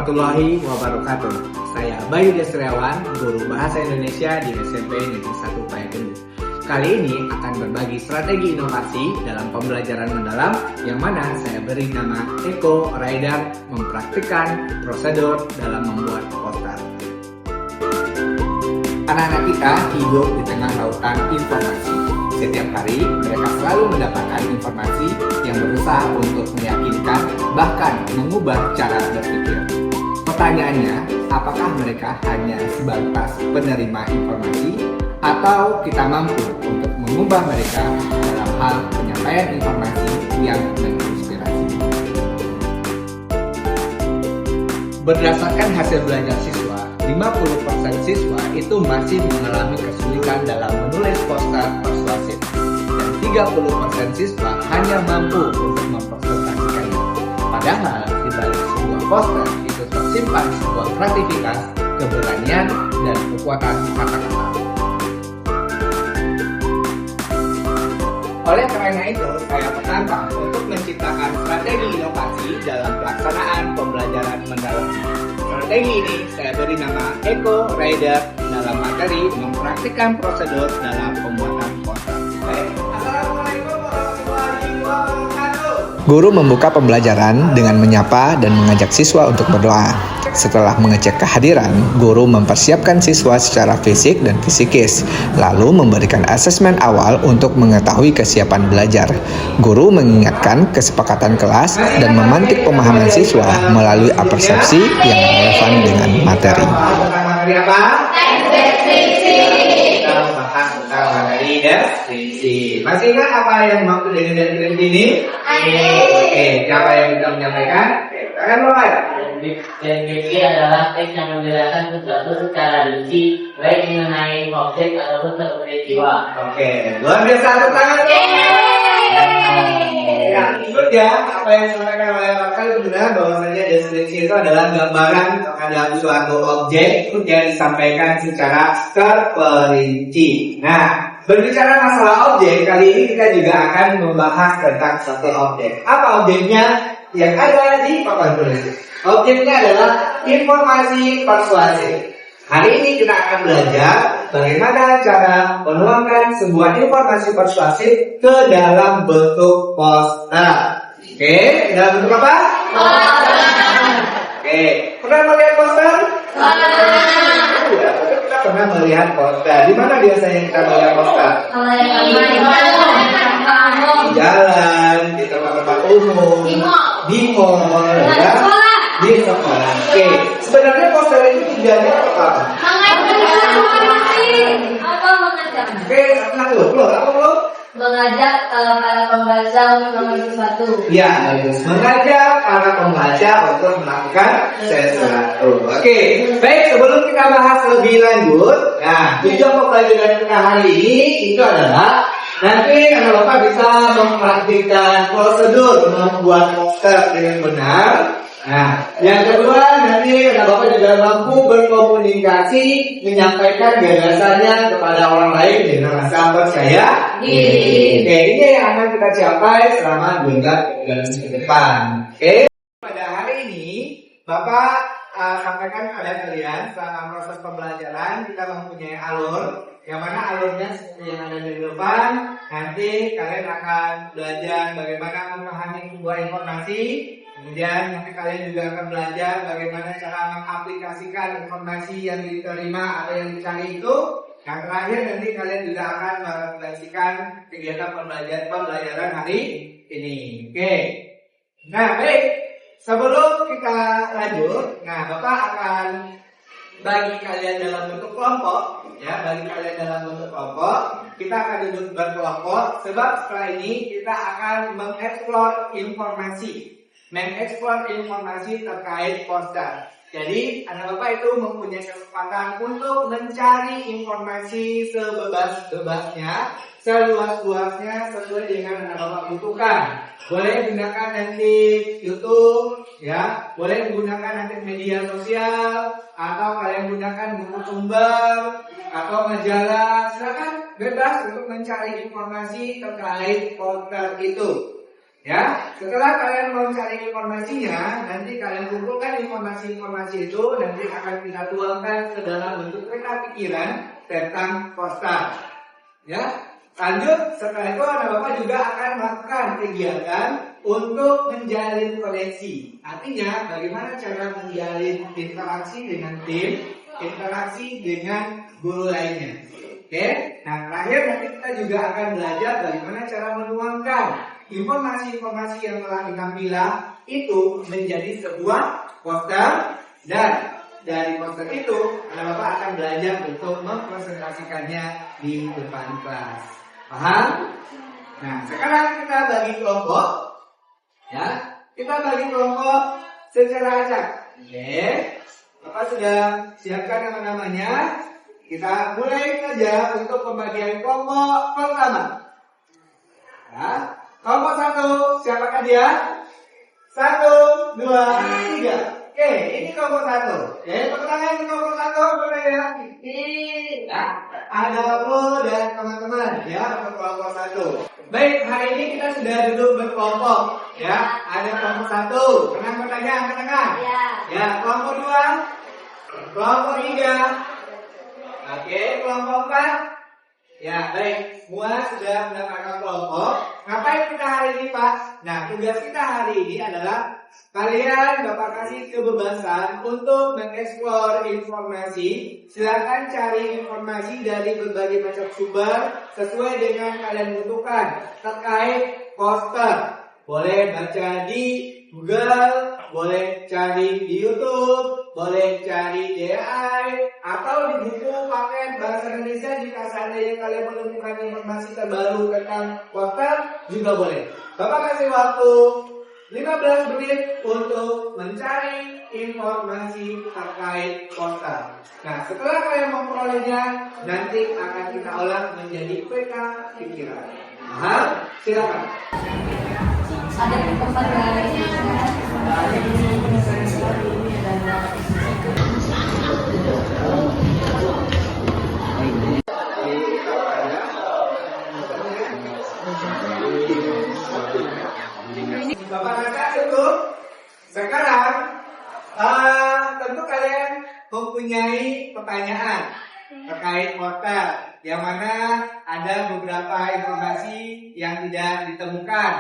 warahmatullahi wabarakatuh. Saya Bayu Desriawan, guru Bahasa Indonesia di SMP Negeri 1 Payakumbuh. Kali ini akan berbagi strategi inovasi dalam pembelajaran mendalam yang mana saya beri nama Eko Rider mempraktikkan prosedur dalam membuat poster. Anak-anak kita hidup di tengah lautan informasi. Setiap hari mereka selalu mendapatkan informasi yang berusaha untuk meyakinkan bahkan mengubah cara berpikir. Pertanyaannya, apakah mereka hanya sebatas penerima informasi atau kita mampu untuk mengubah mereka dalam hal penyampaian informasi yang menginspirasi? Berdasarkan hasil belajar siswa, 50% siswa itu masih mengalami kesulitan dalam menulis poster persuasif dan 30% siswa hanya mampu untuk mempresentasikannya. Padahal di balik sebuah poster itu tersimpan sebuah kreativitas, keberanian, dan kekuatan kata-kata. Oleh karena itu, saya menantang untuk menciptakan strategi inovasi dalam pelaksanaan pembelajaran mendalam. Strategi ini saya beri nama Eko Rider dalam materi mempraktikkan prosedur dalam pembuatan poster. Assalamualaikum warahmatullahi wabarakatuh. Guru membuka pembelajaran dengan menyapa dan mengajak siswa untuk berdoa. Setelah mengecek kehadiran, guru mempersiapkan siswa secara fisik dan psikis, lalu memberikan asesmen awal untuk mengetahui kesiapan belajar. Guru mengingatkan kesepakatan kelas dan memantik pemahaman siswa melalui persepsi yang relevan dengan materi. Materi apa? Kita bahas tentang materi deskripsi. Masih ingat apa yang maksud dengan deskripsi ini? Oke, siapa yang bisa menyampaikan? Silakan mulai. Deskripsi adalah teks yang menjelaskan sesuatu secara rinci, baik mengenai objek ataupun suatu peristiwa. Oke, luar biasa, tepuk tangan. Ya, ikut ya apa yang disampaikan oleh Bapak itu benar bahwasanya deskripsi itu adalah gambaran terhadap suatu objek yang disampaikan secara terperinci. Nah, berbicara masalah objek, kali ini kita juga akan membahas tentang suatu objek. Apa objeknya? Yang ada di papan tulis. Objeknya adalah informasi persuasif. Hari ini kita akan belajar bagaimana cara menuangkan sebuah informasi persuasif ke dalam bentuk poster. Oke, dalam bentuk apa? Poster. Oke, pernah melihat poster? Kita pernah melihat poster. Di mana biasanya kita melihat poster? Di jalan, di tempat-tempat umum, di mall, ya, di sekolah. Oke, sebenarnya poster itu tujuannya apa? Oke, nah Mengajak para pembaca untuk melakukan sesuatu. ya, mengajak para pembaca untuk melakukan sesuatu. Oke, baik, sebelum kita bahas lebih lanjut, nah tujuan pembelajaran kita hari ini itu adalah nanti anak bapak bisa mempraktikkan prosedur membuat poster dengan benar. Nah, yang kedua nanti anak bapak juga mampu berkomunikasi, menyampaikan gagasannya kepada orang lain dengan rasa percaya diri. Oke, ini yang akan kita capai selama 2 bulan ke depan. Oke, pada hari ini bapak sampaikan kepada kalian selama proses pembelajaran kita mempunyai alur. Yang mana alurnya seperti yang ada di depan. Nanti kalian akan belajar bagaimana memahami sebuah informasi. Kemudian nanti kalian juga akan belajar bagaimana cara mengaplikasikan informasi yang diterima atau yang dicari itu. Yang terakhir nanti kalian juga akan mengaplikasikan kegiatan pembelajaran hari ini. Oke. Nah, baik. Sebelum kita lanjut, nah Bapak akan bagi kalian dalam bentuk kelompok, ya, bagi kalian dalam bentuk kelompok, kita akan duduk berkelompok, sebab setelah ini kita akan mengeksplor informasi terkait poster. Jadi, anak bapak itu mempunyai kesempatan untuk mencari informasi sebebas-bebasnya, seluas-luasnya sesuai dengan anak bapak butuhkan. Boleh gunakan nanti YouTube, ya, boleh menggunakan nanti media sosial, atau kalian gunakan buku sumber atau majalah. Silakan bebas untuk mencari informasi terkait poster itu. Ya, setelah kalian mau cari informasinya, nanti kalian kumpulkan informasi-informasi itu, nanti akan kita tuangkan ke dalam bentuk peta pikiran tentang poster. Ya, lanjut setelah itu anak bapak juga akan melakukan kegiatan untuk menjalin koneksi. Artinya, bagaimana cara menjalin interaksi dengan tim, interaksi dengan guru lainnya. Oke, nah terakhir nanti kita juga akan belajar bagaimana cara menuangkan informasi-informasi yang telah kita pilah itu menjadi sebuah poster, dan dari poster itu anak bapak akan belajar untuk mempresentasikannya di depan kelas. Paham? Nah, sekarang kita bagi kelompok, ya. Kita bagi kelompok secara acak. Oke, bapak sudah siapkan nama-namanya. Kita mulai saja untuk pembagian kelompok pertama. Ya. Kelompok 1, siapakah dia? 1, 2, 3. Oke, ini kelompok 1. Oke, tepuk tangan untuk kelompok 1. Boleh ya? Nah, ada aku dan teman-teman ya untuk kelompok 1. Baik, hari ini kita sudah duduk berkelompok. Ya, ada kelompok 1. Pernah bertanya angkat tangan? Ya, kelompok 2. Kelompok 3. Oke, kelompok 4. Ya, baik. Semua sudah mendapatkan kelompok. Ngapain kita hari ini, Pak? Nah, tugas kita hari ini adalah kalian Bapak kasih kebebasan untuk mengeksplor informasi. Silakan cari informasi dari berbagai macam sumber sesuai dengan kalian butuhkan terkait poster. Boleh baca di Google, boleh cari di YouTube, boleh cari di AI, atau di buku paket bahasa Indonesia jika seandainya kalian menemukan informasi terbaru tentang poster juga boleh. Bapak kasih waktu 15 menit untuk mencari informasi terkait poster. Nah, setelah kalian memperolehnya, nanti akan kita olah menjadi peta pikiran. Nah, silakan. Ada di tempat lain. Bapak Kakak cukup. Sekarang tentu kalian mempunyai pertanyaan terkait poster, yang mana ada beberapa informasi yang tidak ditemukan,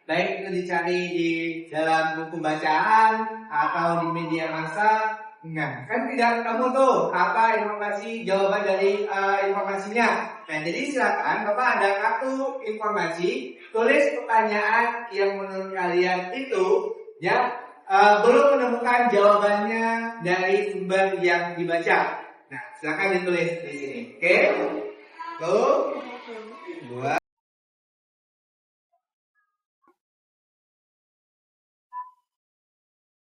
baik itu dicari di dalam buku bacaan atau di media massa. Nah, kan tidak ketemu tuh apa informasi jawaban dari informasinya. Nah, jadi silakan Bapak ada kartu informasi, tulis pertanyaan yang menurut kalian itu ya belum menemukan jawabannya dari sumber yang dibaca. Nah, silakan ditulis di sini. Oke? Tuh. 2.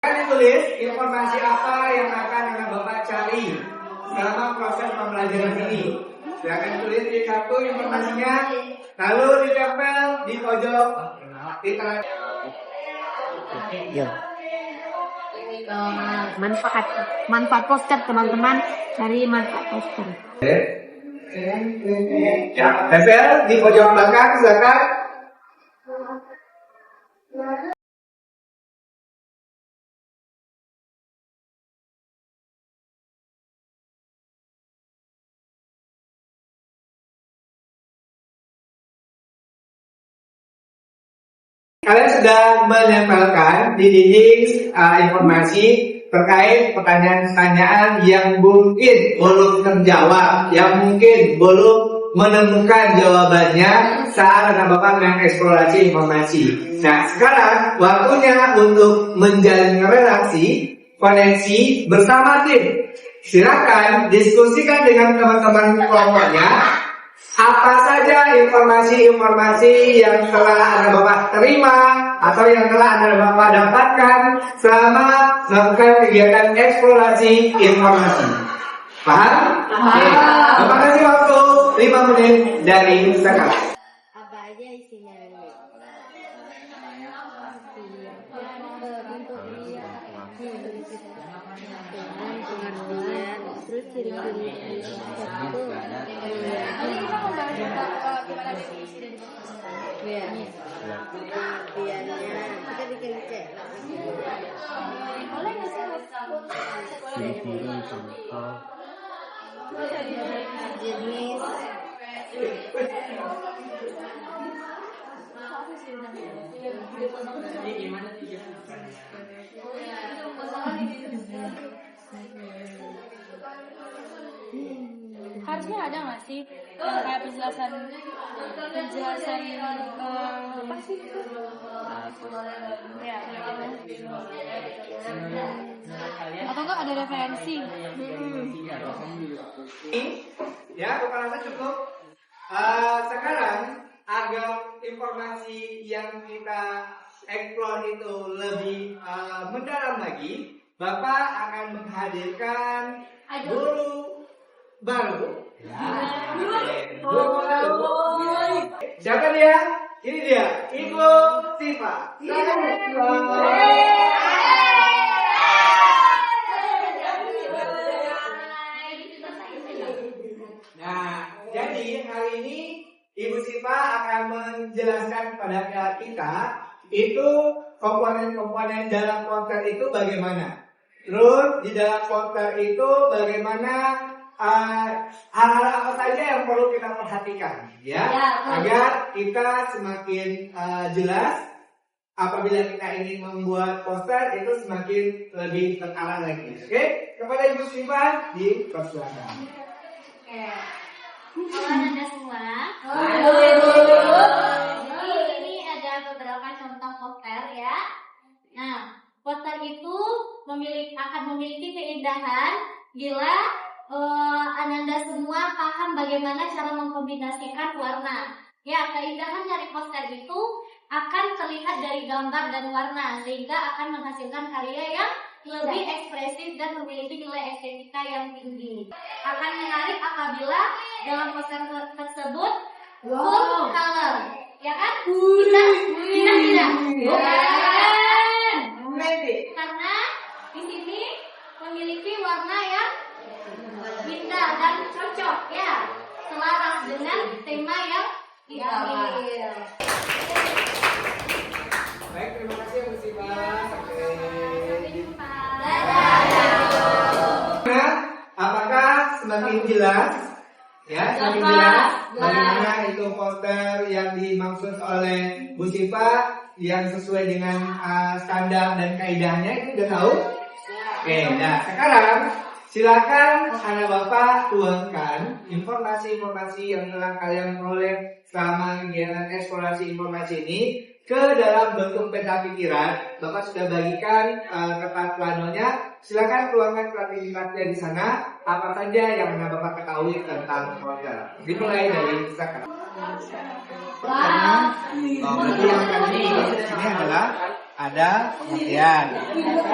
Ditulis informasi apa yang akan Bapak cari selama proses pembelajaran ini. Silakan tulis di kartu informasinya, lalu ditempel di pojok di tengah. Manfaat poster, teman-teman, dari manfaat poster. Ya, tempel di pojok belakang, silakan. Kalian sudah menempelkan di dinding informasi terkait pertanyaan-pertanyaan yang mungkin belum terjawab, yang mungkin belum menemukan jawabannya saat anak Bapak mengeksplorasi informasi. Nah, sekarang waktunya untuk menjalin relasi, koneksi bersama tim. Silakan diskusikan dengan teman-teman kelompoknya. Apa saja informasi-informasi yang telah Anda Bapak terima atau yang telah Anda Bapak dapatkan selama melakukan kegiatan eksplorasi informasi. Paham? Paham. Bapak kasih waktu 5 menit dari sekarang. Apa aja isinya ini? Bentuk dia, dengan pengertian, terus ciri-ciri itu. Nanti kita membahas gimana definisi dari poster. Iya. Biarnya kita bikin cek. Boleh nggak sih? Jenis Jadi gimana sih jelasannya? Harusnya ada nggak sih kayak penjelasan apa sih itu? Ya, kayak gitu. Atau enggak ada referensi? Ya, Bapak rasa cukup. Sekarang agar informasi yang kita explore itu lebih mendalam lagi, Bapak akan menghadirkan guru baru. Guru baru. Siapa dia? Ini dia, Ibu Siva. Nah, jadi hari ini Ibu Siva akan menjelaskan kepada kita itu komponen-komponen dalam poster itu bagaimana. Terus di dalam poster itu bagaimana hal-hal apa saja yang perlu kita perhatikan, ya, agar kita semakin jelas apabila kita ingin membuat poster itu semakin lebih terarah lagi. Oke, kepada Ibu Siva dipersilakan. Halo Anda semua. Ini ada beberapa contoh poster ya. Nah, poster itu akan memiliki keindahan bila Ananda semua paham bagaimana cara mengkombinasikan warna. Ya, keindahan dari poster itu akan terlihat dari gambar dan warna sehingga akan menghasilkan karya yang lebih ekspresif dan memiliki nilai estetika yang tinggi. Akan menarik apabila dalam poster tersebut full color, ya kan? Tidak. Karena di sini memiliki warna yang indah dan cocok, ya, selaras dengan tema yang diambil. Baik, terima kasih Bu Siva. Apakah semakin jelas? Ya, semakin jelas bagaimana itu poster yang dimaksud oleh Bu Siva yang sesuai dengan standar dan kaidahnya itu sudah tahu? Oke, nah sekarang silakan anak bapak tuangkan informasi-informasi yang telah kalian peroleh selama kegiatan eksplorasi informasi ini ke dalam bentuk peta pikiran. Bapak sudah bagikan kertas planonya. Silakan tuangkan kreativitasnya di sana. Apa saja yang anak bapak ketahui tentang poster. Dimulai dari sekarang. Berarti yang tadi di sini adalah ada pengertian.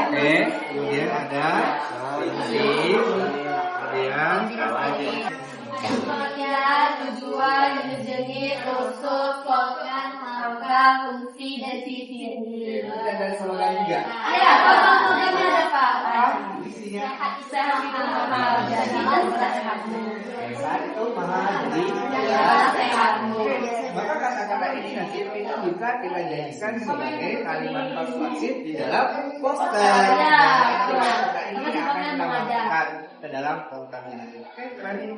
Oke, kemudian ada fungsi, kemudian Pengertian, tujuan, jenis, unsur, slogan, angka, fungsi, dan sisi. dan dari slogan juga. Ada, slogannya ada Pak. Isinya Sehat itu mahal, jadi sehatmu. saat itu malah jadi. Sehatmu. Maka kata-kata ini nanti itu bisa kita jadikan sebagai kalimat persuasif di dalam poster. Kata ini akan kita masukkan ke dalam posternya. Oke, keren ini.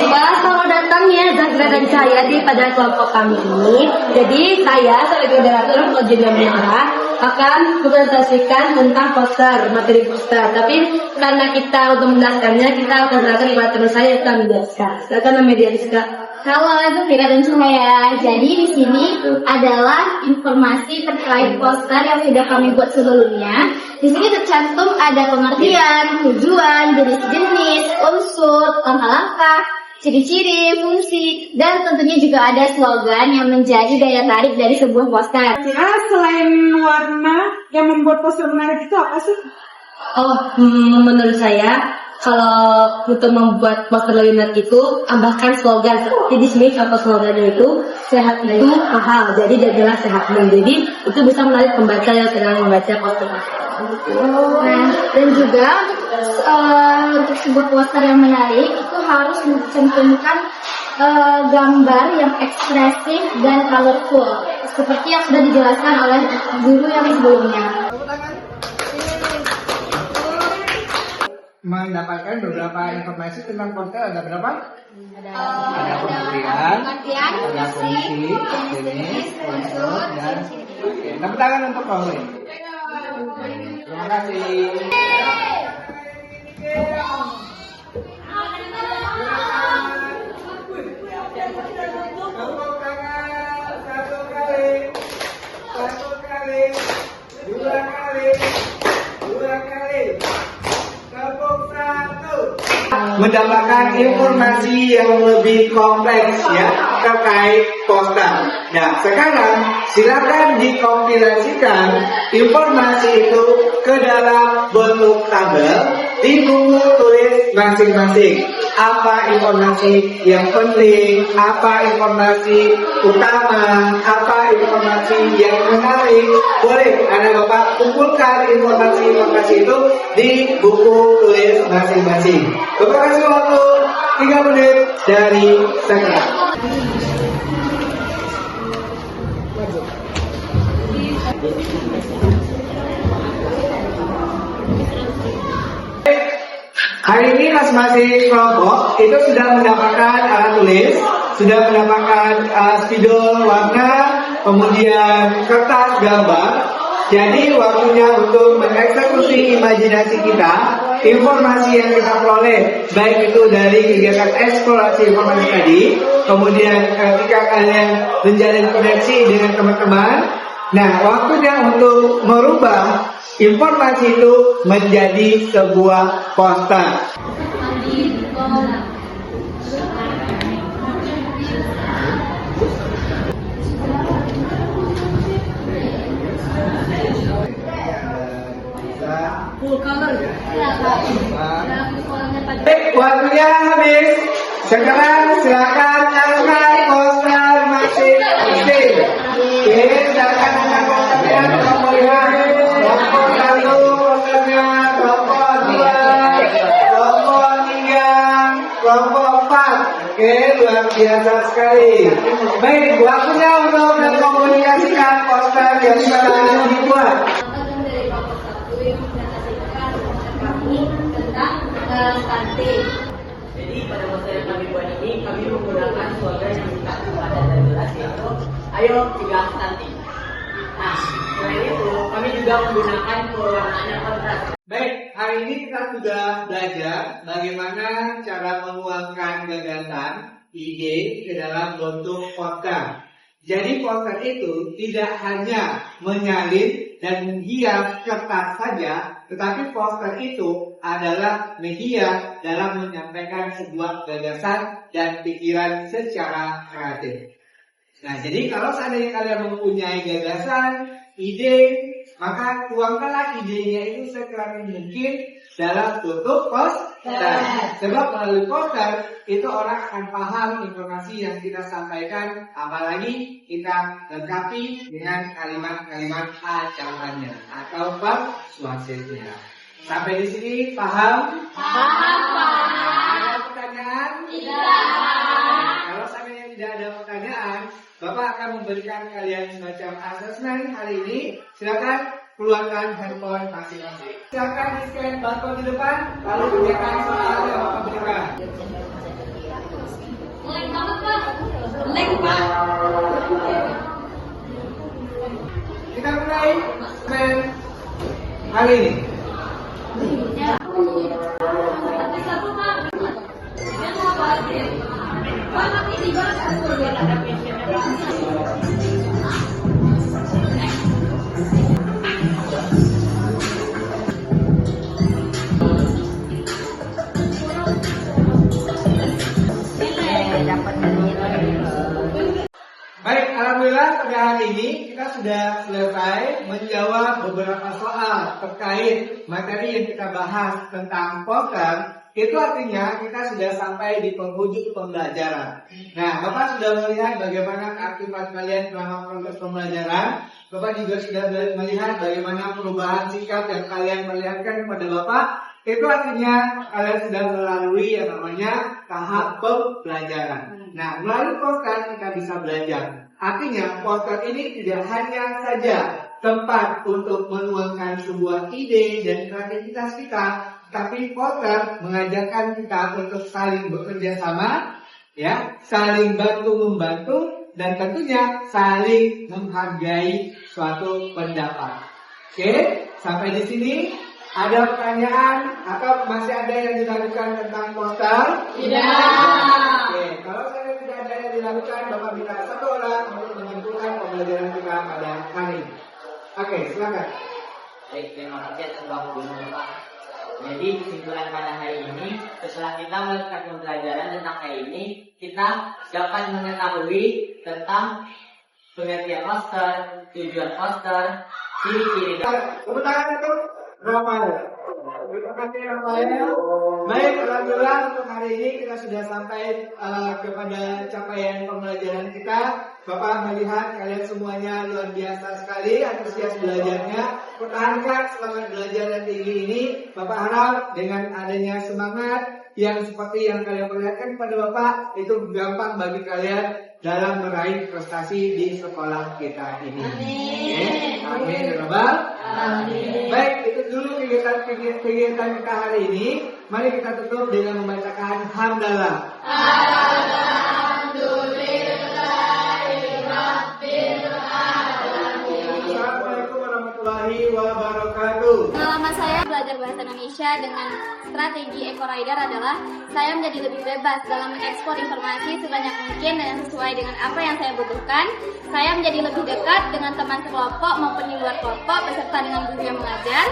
Selamat datang ya Zahra dan Cahyati pada kelompok kami ini. Jadi saya sebagai moderator Mojinia Merah akan mempresentasikan tentang poster, materi poster. Tapi karena kita untuk menjelaskannya, kita akan serahkan kepada teman saya yang menjelaskan. Silakan Media Rizka. Halo, itu Vira dan Cahaya. Jadi di sini adalah informasi terkait poster yang sudah kami buat sebelumnya. Di sini tercantum ada pengertian, tujuan, jenis-jenis, unsur, langkah-langkah, ciri-ciri, fungsi, dan tentunya juga ada slogan yang menjadi daya tarik dari sebuah poster. Kira selain warna yang membuat poster menarik itu apa sih? Menurut saya kalau untuk membuat poster lebih menarik itu tambahkan slogan. Jadi di sini contoh slogannya itu sehat itu mahal, jadi jadilah sehatmu. Jadi itu bisa menarik pembaca yang sedang membaca poster. Nah, dan juga untuk sebuah poster yang menarik itu harus mencantumkan gambar yang ekspresif dan colorful seperti yang sudah dijelaskan oleh guru yang sebelumnya. Mendapatkan beberapa informasi tentang poster ada berapa? Ada pengertian, ada fungsi, jenis, unsur, dan oke. Tepuk tangan untuk kamu. Terima kasih. Tepuk tangan satu kali, dua kali. Tepuk satu. Mendapatkan informasi yang lebih kompleks ya terkait poster. Nah, sekarang silakan dikompilasikan informasi itu ke dalam bentuk tabel di buku tulis masing-masing. Apa informasi yang penting, apa informasi utama, apa informasi yang menarik. Boleh Anda Bapak kumpulkan informasi-informasi itu di buku tulis masing-masing. Bapak kasih waktu 3 menit dari sekarang. Hari ini masing-masing kelompok itu sudah mendapatkan alat tulis, sudah mendapatkan spidol warna, kemudian kertas gambar. Jadi waktunya untuk mengeksekusi imajinasi kita, informasi yang kita peroleh, baik itu dari kegiatan eksplorasi informasi tadi, kemudian ketika kalian menjalin koneksi dengan teman-teman, nah waktunya untuk merubah informasi itu menjadi sebuah poster. Baik, waktunya habis. Sekarang silakan angkat poster masing-masing. Oke, silakan angkat posternya. Kamu lihat kelompok 1 posternya, kelompok 2, kelompok 3, kelompok 4. Oke, luar biasa sekali. Baik, waktunya untuk mengkomunikasikan poster yang sudah dibuat. Jadi pada poster yang kami buat ini, kami menggunakan slogan yang minta kepada dari jelas, yaitu ayo cegah stunting. Nah, selain itu kami juga menggunakan pewarnaan kontras. Baik, hari ini kita sudah belajar bagaimana cara menuangkan gagasan, ide ke dalam bentuk poster. Jadi poster itu tidak hanya menyalin dan menghias kertas saja, tetapi poster itu adalah media dalam menyampaikan sebuah gagasan dan pikiran secara kreatif. Nah, jadi kalau seandainya kalian mempunyai gagasan, ide, maka tuangkanlah idenya itu sekiranya mungkin dalam bentuk poster. Sebab melalui poster itu orang akan paham informasi yang kita sampaikan, apalagi kita lengkapi dengan kalimat-kalimat acapannya atau persuasifnya. Sampai di sini paham? Paham. Ada pertanyaan? Tidak. Kalau seandainya tidak ada pertanyaan, Bapak akan memberikan kalian semacam asesmen hari ini. Silakan keluarkan handphone masing-masing. Silakan di-scan barcode di depan, lalu kerjakan soal yang Bapak berikan. Kita mulai asesmen hari ini. Baik, alhamdulillah pada hari ini kita sudah selesai menjawab beberapa soal terkait materi yang kita bahas tentang poster. Itu artinya kita sudah sampai di penghujung pembelajaran. Nah, Bapak sudah melihat bagaimana keaktifan kalian selama proses pembelajaran. Bapak juga sudah melihat bagaimana perubahan sikap yang kalian perlihatkan kepada Bapak. Itu artinya kalian sudah melalui yang namanya tahap pembelajaran. Nah, melalui poster kita bisa belajar. Artinya poster ini tidak hanya saja tempat untuk menuangkan sebuah ide dan kreativitas kita, tapi poster mengajarkan kita untuk saling bekerja sama, ya, saling bantu membantu, dan tentunya saling menghargai suatu pendapat. Oke, sampai di sini. Ada pertanyaan atau masih ada yang dilakukan tentang poster? Tidak. Oke, kalau saya tidak ada yang dilakukan, Bapak minta satu orang untuk menentukan pembelajaran kita pada hari ini. Oke, silakan. Baik, terima kasih atas waktunya Bapak. Jadi kesimpulan pada hari ini, setelah kita melakukan pembelajaran tentang hari ini, kita dapat mengetahui tentang pengertian poster, tujuan poster, ciri-ciri. Tepuk tangan untuk Rafael. Terima kasih Rafael. Baik, alhamdulillah untuk hari ini kita sudah sampai kepada capaian pembelajaran kita. Bapak melihat kalian semuanya luar biasa sekali, antusias belajarnya. Pertahankan semangat belajar yang tinggi ini. Bapak harap dengan adanya semangat yang seperti yang kalian perlihatkan kepada Bapak, itu gampang bagi kalian dalam meraih prestasi di sekolah kita ini. Amin. Amin. Amin. Baik, itu dulu kegiatan kita hari ini. Mari kita tutup dengan membacakan hamdalah. Assalamualaikum warahmatullahi wabarakatuh. Pengalaman saya belajar bahasa Indonesia dengan strategi Eco Rider adalah saya menjadi lebih bebas dalam mengekspor informasi sebanyak mungkin dan sesuai dengan apa yang saya butuhkan. Saya menjadi lebih dekat dengan teman sekelompok maupun di luar kelompok beserta dengan guru yang mengajar.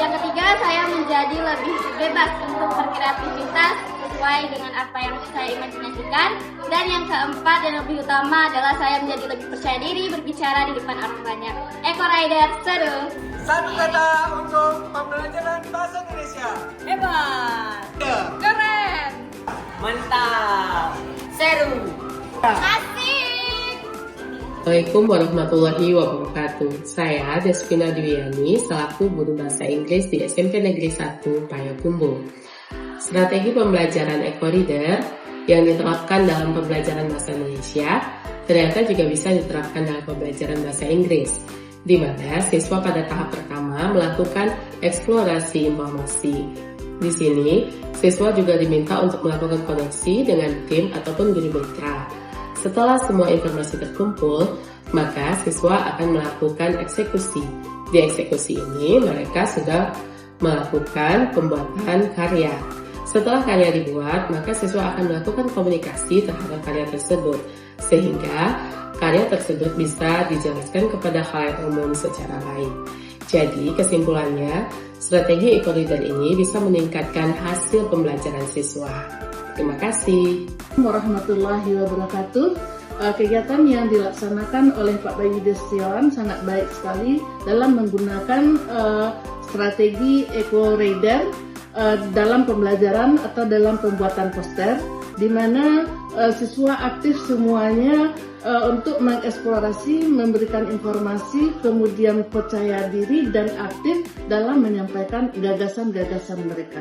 Yang ketiga, saya menjadi lebih bebas untuk berkreativitas sesuai dengan apa yang saya imajinasikan. Dan yang keempat dan lebih utama adalah saya menjadi lebih percaya diri berbicara di depan orang banyak. Eco Rider seru. Satu kata untuk pembelajaran bahasa Indonesia. Hebat, Keren. mantap, seru. Asik. Assalamualaikum warahmatullahi wabarakatuh. Saya Despina Dwiani selaku guru bahasa Inggris di SMP Negeri 1 Payakumbuh. Strategi pembelajaran Eco Reader yang diterapkan dalam pembelajaran bahasa Indonesia ternyata juga bisa diterapkan dalam pembelajaran bahasa Inggris, di mana siswa pada tahap pertama melakukan eksplorasi informasi. Di sini, siswa juga diminta untuk melakukan koneksi dengan tim ataupun guru mitra. Setelah semua informasi terkumpul, maka siswa akan melakukan eksekusi. Di eksekusi ini, mereka sudah melakukan pembuatan karya. Setelah karya dibuat, maka siswa akan melakukan komunikasi terhadap karya tersebut, sehingga karya tersebut bisa dijelaskan kepada khalayak umum secara lain. Jadi, kesimpulannya, strategi Eco Reader ini bisa meningkatkan hasil pembelajaran siswa. Terima kasih. Warahmatullahi wabarakatuh. Kegiatan yang dilaksanakan oleh Pak Bayu Destion sangat baik sekali dalam menggunakan strategi Eco Reader dalam pembelajaran atau dalam pembuatan poster, di mana siswa aktif semuanya untuk mengeksplorasi, memberikan informasi, kemudian percaya diri dan aktif dalam menyampaikan gagasan-gagasan mereka.